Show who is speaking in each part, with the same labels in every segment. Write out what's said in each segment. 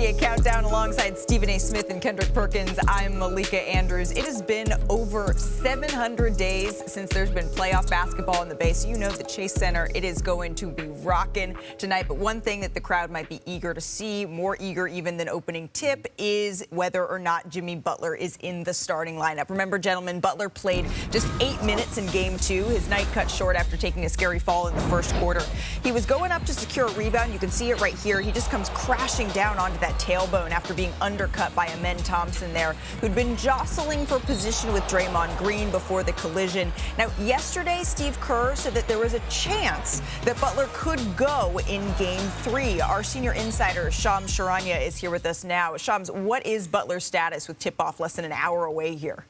Speaker 1: Charania Countdown alongside Stephen A. Smith and Kendrick Perkins. I'm Malika Andrews. It has been over 700 days since there's been playoff basketball in the Bay, so you know the Chase Center, it is going to be rocking tonight. But one thing that the crowd might be eager to see, more eager even than opening tip, is whether or not Jimmy Butler is in the starting lineup. Remember, gentlemen, Butler played just 8 minutes in Game 2. His night cut short after taking a scary fall in the first quarter. He was going up to secure a rebound. You can see it right here. He just comes crashing down onto that tailbone after being undercut by Amen Thompson there, who'd been jostling for position with Draymond Green before the collision. Now, yesterday, Steve Kerr said that there was a chance that Butler could go in Game 3. Our senior insider, Charania, is here with us now. Shams, what is Butler's status with tip-off less than an hour away here?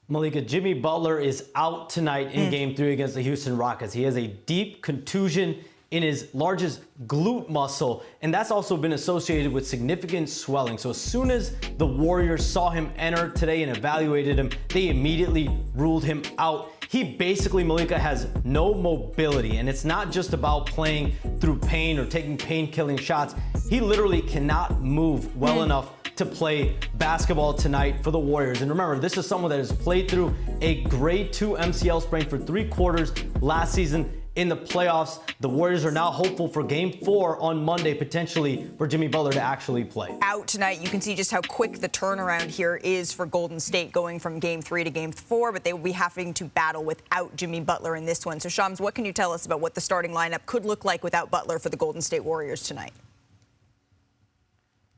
Speaker 2: Malika, Jimmy Butler is out tonight in Game 3 against the Houston Rockets. He has a deep contusion in his largest glute muscle, and that's also been associated with significant swelling. So as soon as the Warriors saw him enter today and evaluated him, they immediately ruled him out. He basically, Malika, has no mobility, and it's not just about playing through pain or taking pain-killing shots. He literally cannot move well enough to play basketball tonight for the Warriors. And remember, this is someone that has played through a grade 2 MCL sprain for 3 quarters last season in the playoffs. The Warriors are now hopeful for Game 4 on Monday, potentially for Jimmy Butler to actually play.
Speaker 1: Out tonight, you can see just how quick the turnaround here is for Golden State going from Game 3 to Game 4, but they will be having to battle without Jimmy Butler in this one. So, Shams, what can you tell us about what the starting lineup could look like without Butler for the Golden State Warriors tonight?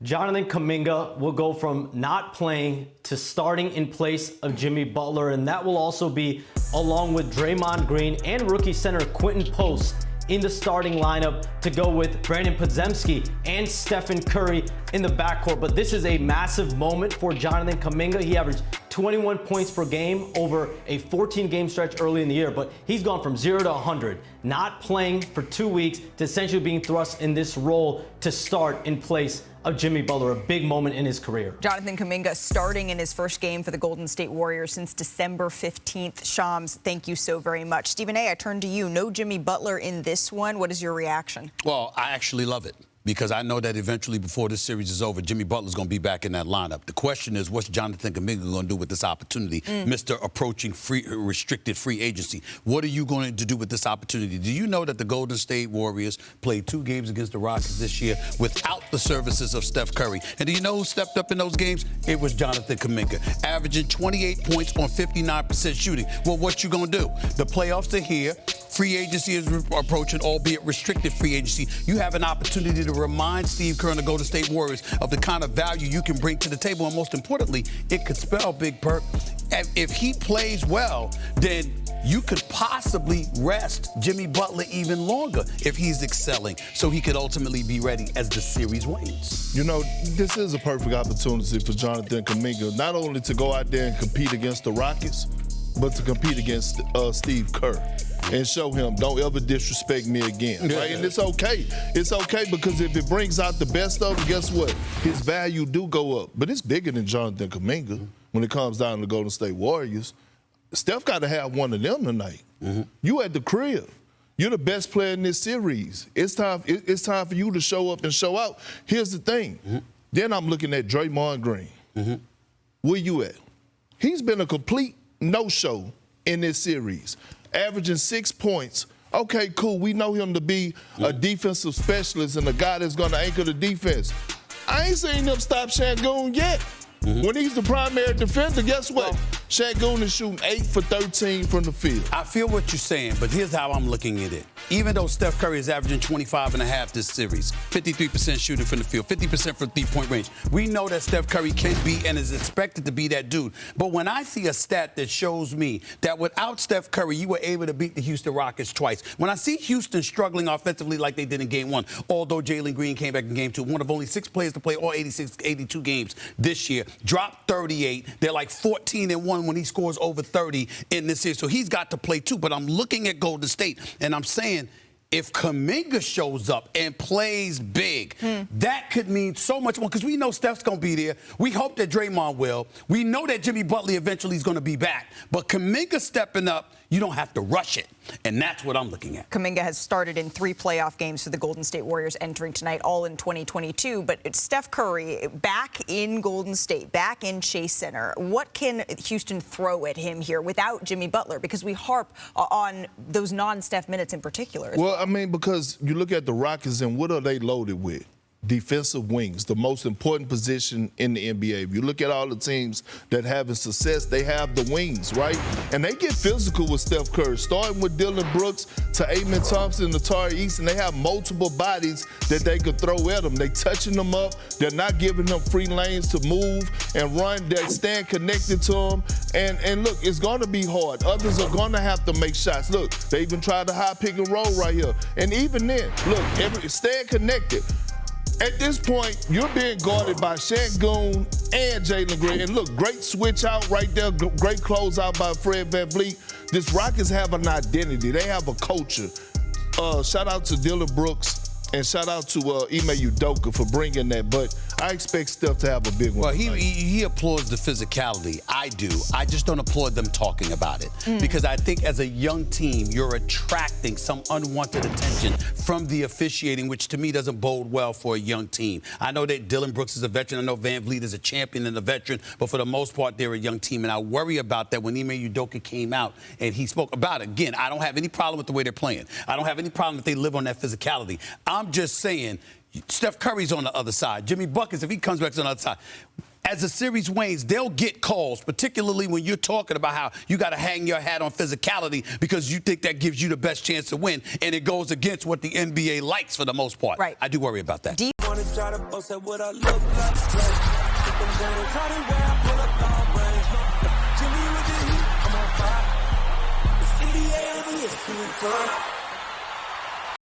Speaker 2: Jonathan Kuminga will go from not playing to starting in place of Jimmy Butler, and that will also be along with Draymond Green and rookie center Quentin Post in the starting lineup to go with Brandon Podziemski and Stephen Curry in the backcourt. But this is a massive moment for Jonathan Kuminga. He averaged 21 points per game over a 14-game stretch early in the year, but he's gone from 0 to 100, not playing for 2 weeks, to essentially being thrust in this role to start in place of Jimmy Butler, a big moment in his career.
Speaker 1: Jonathan Kuminga starting in his first game for the Golden State Warriors since December 15th. Shams, thank you so very much. Stephen A., I turn to you. No Jimmy Butler in this one. What is your reaction?
Speaker 3: Well, I actually love it, because I know that eventually, before this series is over, Jimmy Butler's going to be back in that lineup. The question is, what's Jonathan Kuminga going to do with this opportunity, Mr. Approaching restricted free agency? What are you going to do with this opportunity? Do you know that the Golden State Warriors played 2 games against the Rockets this year without the services of Steph Curry? And do you know who stepped up in those games? It was Jonathan Kuminga, averaging 28 points on 59% shooting. Well, what you going to do? The playoffs are here. Free agency is approaching, albeit restricted free agency. You have an opportunity to remind Steve Kerr and the Golden State Warriors of the kind of value you can bring to the table. And most importantly, it could spell, Big Perk, if he plays well, then you could possibly rest Jimmy Butler even longer if he's excelling, so he could ultimately be ready as the series wanes.
Speaker 4: You know, this is a perfect opportunity for Jonathan Kuminga, not only to go out there and compete against the Rockets, but to compete against Steve Kerr and show him, don't ever disrespect me again. Right? And it's okay. It's okay, because if it brings out the best of him, guess what? His value do go up. But it's bigger than Jonathan Kuminga when it comes down to the Golden State Warriors. Steph got to have one of them tonight. You at the crib. You're the best player in this series. It's time for you to show up and show out. Here's the thing. Then I'm looking at Draymond Green. Where you at? He's been a complete no-show in this series, averaging 6 points. Okay, cool. We know him to be a defensive specialist and a guy that's going to anchor the defense. I ain't seen him stop Şengün yet. When he's the primary defender, guess what? Şengün is shooting 8 for 13 from the field.
Speaker 3: I feel what you're saying, but here's how I'm looking at it. Even though Steph Curry is averaging 25.5 this series, 53% shooting from the field, 50% from three-point range, we know that Steph Curry can be and is expected to be that dude. But when I see a stat that shows me that without Steph Curry, you were able to beat the Houston Rockets twice, when I see Houston struggling offensively like they did in Game 1, although Jalen Green came back in Game 2, one of only 6 players to play all 82 games this year, dropped 38. They're like 14-1 when he scores over 30 in this series. So he's got to play too. But I'm looking at Golden State, and I'm saying, if Kaminga shows up and plays big, that could mean so much more, because we know Steph's going to be there. We hope that Draymond will. We know that Jimmy Butler eventually is going to be back. But Kaminga stepping up You don't have to rush it. And that's what I'm looking at.
Speaker 1: Kaminga has started in 3 playoff games for the Golden State Warriors entering tonight, all in 2022. But it's Steph Curry back in Golden State, back in Chase Center. What can Houston throw at him here without Jimmy Butler? Because we harp on those non-Steph minutes in particular.
Speaker 4: Well, I mean, because you look at the Rockets and what are they loaded with? Defensive wings, the most important position in the NBA. If you look at all the teams that having success, they have the wings, right? And they get physical with Steph Curry, starting with Dylan Brooks to Amen Thompson to Tari Eason. They have multiple bodies that they could throw at them. They touching them up. They're not giving them free lanes to move and run. They stand connected to them. And look, it's going to be hard. Others are going to have to make shots. Look, they even tried the high pick and roll right here. And even then, look, stand connected. At this point, you're being guarded by Şengün and Jalen Green. And look, great switch out right there. Great close out by Fred VanVleet. This Rockets have an identity. They have a culture. Shout out to Dylan Brooks and shout out to Ime Udoka for bringing that. But I expect Steph to have a big one.
Speaker 3: Well, he applauds the physicality. I do. I just don't applaud them talking about it. Because I think as a young team, you're attracting some unwanted attention from the officiating, which to me doesn't bode well for a young team. I know that Dylan Brooks is a veteran. I know VanVleet is a champion and a veteran. But for the most part, they're a young team. And I worry about that when Ime Udoka came out and he spoke about it. Again, I don't have any problem with the way they're playing. I don't have any problem if they live on that physicality. I'm just saying, Steph Curry's on the other side. Jimmy Buckets, if he comes back to the other side. As the series wanes, they'll get calls, particularly when you're talking about how you got to hang your hat on physicality because you think that gives you the best chance to win, and it goes against what the NBA likes for the most part.
Speaker 1: Right.
Speaker 3: I do worry about that.
Speaker 5: NBA